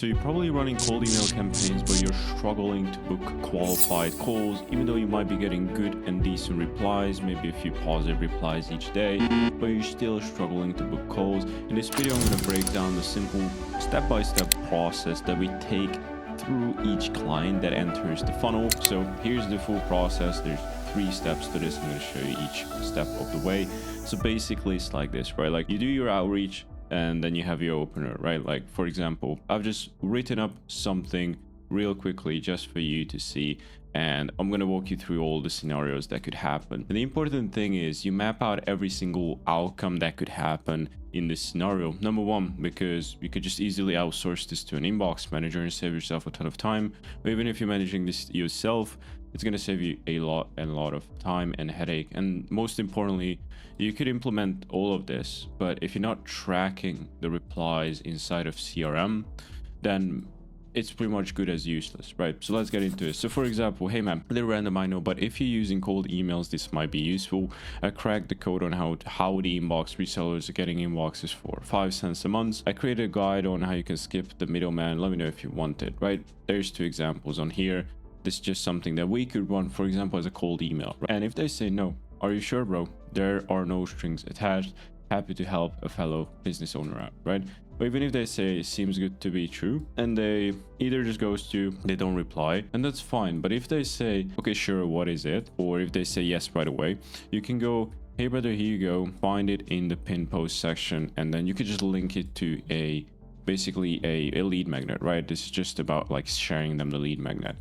So you're probably running cold email campaigns where you're struggling to book qualified calls, even though you might be getting good and decent replies, maybe a few positive replies each day, but you're still struggling to book calls. In this video, I'm going to break down the simple step-by-step process that we take through each client that enters the funnel. So here's the full process. There's 3 steps to this. I'm going to show you each step of the way. So basically it's like this, right? Like you do your outreach, and then you have your opener, right? Like for example, I've just written up something real quickly just for you to see, and I'm going to walk you through all the scenarios that could happen. And the important thing is you map out every single outcome that could happen in this scenario. Number one, because you could just easily outsource this to an inbox manager and save yourself a ton of time. Or even if you're managing this yourself, it's going to save you a lot of time and headache. And most importantly, you could implement all of this, but if you're not tracking the replies inside of CRM, then it's pretty much good as useless, right? So let's get into it. So for example, hey man, a little random I know, but if you're using cold emails, this might be useful. I cracked the code on how the inbox resellers are getting inboxes for 5 cents a month. I created a guide on how you can skip the middleman. Let me know if you want it, right? There's 2 examples on here. This is just something that we could run, for example, as a cold email, right? And if they say no, are you sure, bro? There are no strings attached. Happy to help a fellow business owner out, right? But even if they say it seems good to be true, and they either just ghost you, they don't reply, and that's fine. But if they say, okay, sure, what is it? Or if they say yes right away, you can go, hey brother, here you go, find it in the pin post section, and then you could just link it to basically a lead magnet, right? This is just about like sharing them the lead magnet.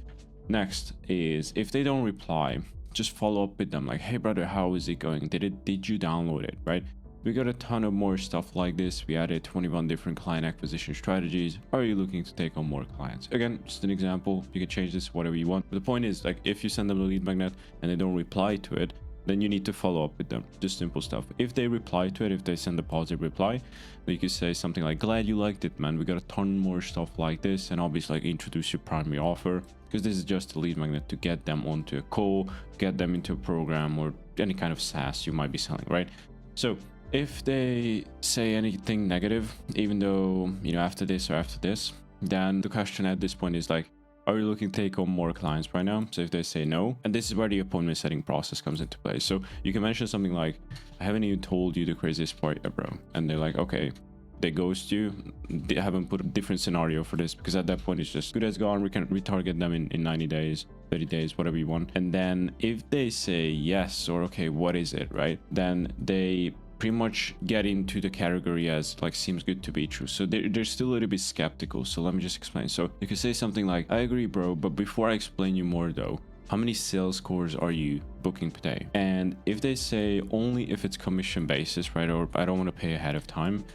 Next is if they don't reply, just follow up with them like, hey brother, how is it going? Did you download it, right? We got a ton of more stuff like this. We added 21 different client acquisition strategies. Are you looking to take on more clients? Again, just an example. You can change this whatever you want. But the point is, like, if you send them a lead magnet and they don't reply to it, then you need to follow up with them. Just simple stuff. If they reply to it, if they send a positive reply, then you could say something like, glad you liked it, man. We got a ton more stuff like this. And obviously, like, introduce your primary offer, because this is just a lead magnet to get them onto a call, get them into a program or any kind of SaaS you might be selling, right? So if they say anything negative, even though, you know, after this or after this, then the question at this point is like, are you looking to take on more clients right now? So if they say no, and this is where the appointment setting process comes into play. So you can mention something like, I haven't even told you the craziest part yet, bro. And they're like, okay, they ghost you. They haven't put a different scenario for this, because at that point it's just good as gone. We can retarget them in 90 days, 30 days, whatever you want. And then if they say yes, or okay, what is it, right? Then they pretty much get into the category as like seems good to be true. So they're still a little bit skeptical. So let me just explain. So you could say something like, I agree, bro, but before I explain you more though, how many sales calls are you booking per day? And if they say only if it's commission basis, right, or I don't want to pay ahead of time,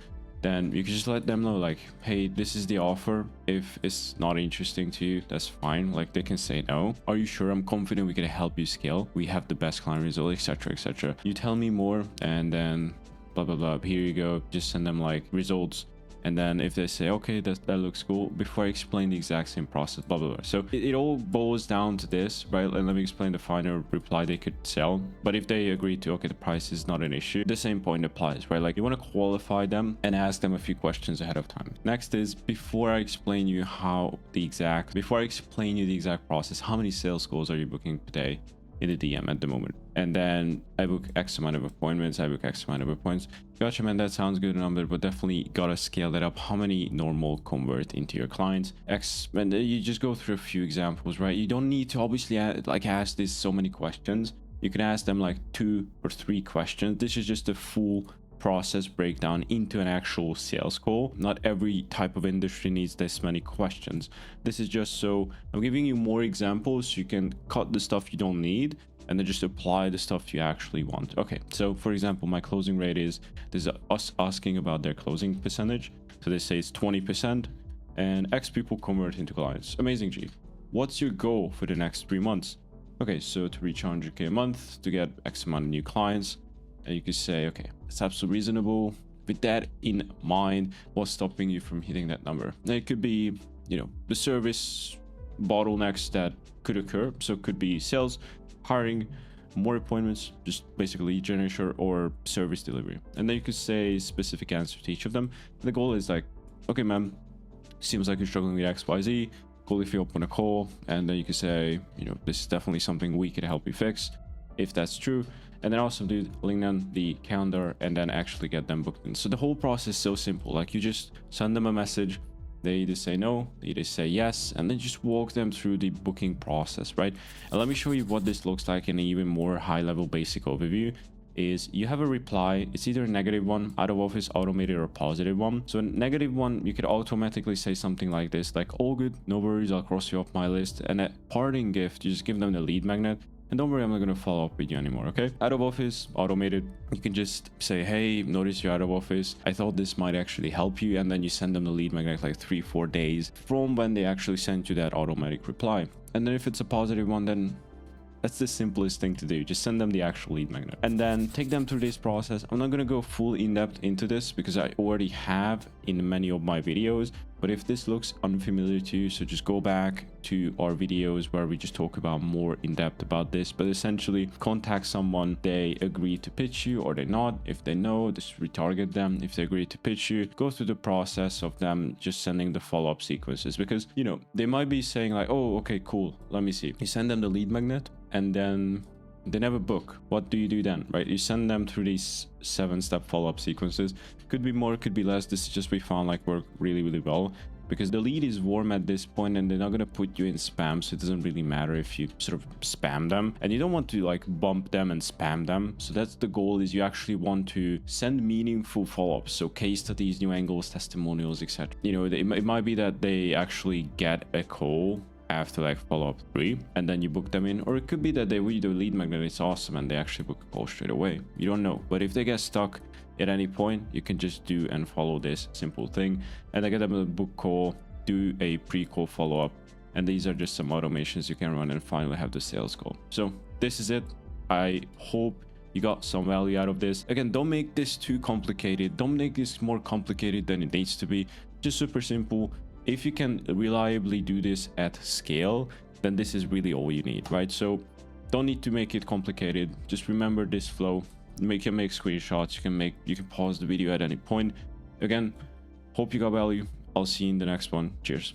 then you can just let them know like, hey, this is the offer. If it's not interesting to you, that's fine. Like they can say no. Are you sure? I'm confident we can help you scale. We have the best client result, etc., etc. You tell me more, and then blah blah blah. Here you go. Just send them like results. And then if they say, okay, that looks cool, before I explain the exact same process, blah, blah, blah. So it all boils down to this, right? And let me explain the final reply they could sell. But if they agree to, okay, the price is not an issue, the same point applies, right? Like you want to qualify them and ask them a few questions ahead of time. Next is, before I explain you the exact process, how many sales calls are you booking per day in the DM at the moment? And then I book X amount of appointments, Gotcha, man, that sounds good number, but definitely gotta scale that up. How many normal convert into your clients? X, and you just go through a few examples, right? You don't need to obviously ask this so many questions. You can ask them like 2 or 3 questions. This is just a full process breakdown into an actual sales call. Not every type of industry needs this many questions. This is just so I'm giving you more examples so you can cut the stuff you don't need and then just apply the stuff you actually want. Okay, so for example, my closing rate is, this is us asking about their closing percentage. So they say it's 20% and X people convert into clients. Amazing, G. What's your goal for the next 3 months? Okay, so to reach 100K a month, to get X amount of new clients. And you could say, okay, it's absolutely reasonable. With that in mind, what's stopping you from hitting that number? Now, it could be, you know, the service bottlenecks that could occur. So it could be sales, hiring, more appointments, just basically lead generation or service delivery. And then you could say specific answer to each of them. The goal is like, okay, ma'am, seems like you're struggling with XYZ. Cool if you open a call, and then you can say, you know, this is definitely something we could help you fix, if that's true. And then also do link on the calendar and then actually get them booked in. So the whole process is so simple. Like, you just send them a message, they either say no, they either say yes, and then just walk them through the booking process, right? And let me show you what this looks like in an even more high-level basic overview. Is you have a reply, it's either a negative one, out of office, automated, or a positive one. So a negative one, you could automatically say something like this, like, all good, no worries, I'll cross you off my list. And a parting gift, you just give them the lead magnet, and don't worry, I'm not going to follow up with you anymore, okay? Out of office, automated, you can just say, hey, notice you're out of office, I thought this might actually help you, and then you send them the lead magnet like 3-4 days from when they actually sent you that automatic reply. And then if it's a positive one, then that's the simplest thing to do. Just send them the actual lead magnet and then take them through this process. I'm not going to go full in-depth into this because I already have in many of my videos, but if this looks unfamiliar to you, so just go back to our videos where we just talk about more in depth about this. But essentially, contact someone, they agree to pitch you or they not. If they know, just retarget them. If they agree to pitch you, go through the process of them just sending the follow-up sequences, because, you know, they might be saying like, oh, okay, cool, let me see. You send them the lead magnet and then they never book. What do you do then, right? You send them through these 7-step follow-up sequences. Could be more, could be less. This is just we found like work really well, because the lead is warm at this point and they're not going to put you in spam, so it doesn't really matter if you sort of spam them, and you don't want to like bump them and spam them. So that's the goal, is you actually want to send meaningful follow-ups, so case studies, new angles, testimonials, etc. You know, it might be that they actually get a call after like follow-up 3 and then you book them in, or it could be that they read the lead magnet, it's awesome, and they actually book a call straight away. You don't know. But if they get stuck at any point, you can just do and follow this simple thing, and then get them a book call, do a pre-call follow-up, and these are just some automations you can run and finally have the sales call. So this is it. I hope you got some value out of this. Again, don't make this too complicated, don't make this more complicated than it needs to be. Just super simple. If you can reliably do this at scale, then this is really all you need, right? So don't need to make it complicated. Just remember this flow. You can make screenshots, you can pause the video at any point. Again, hope you got value. I'll see you in the next one. Cheers.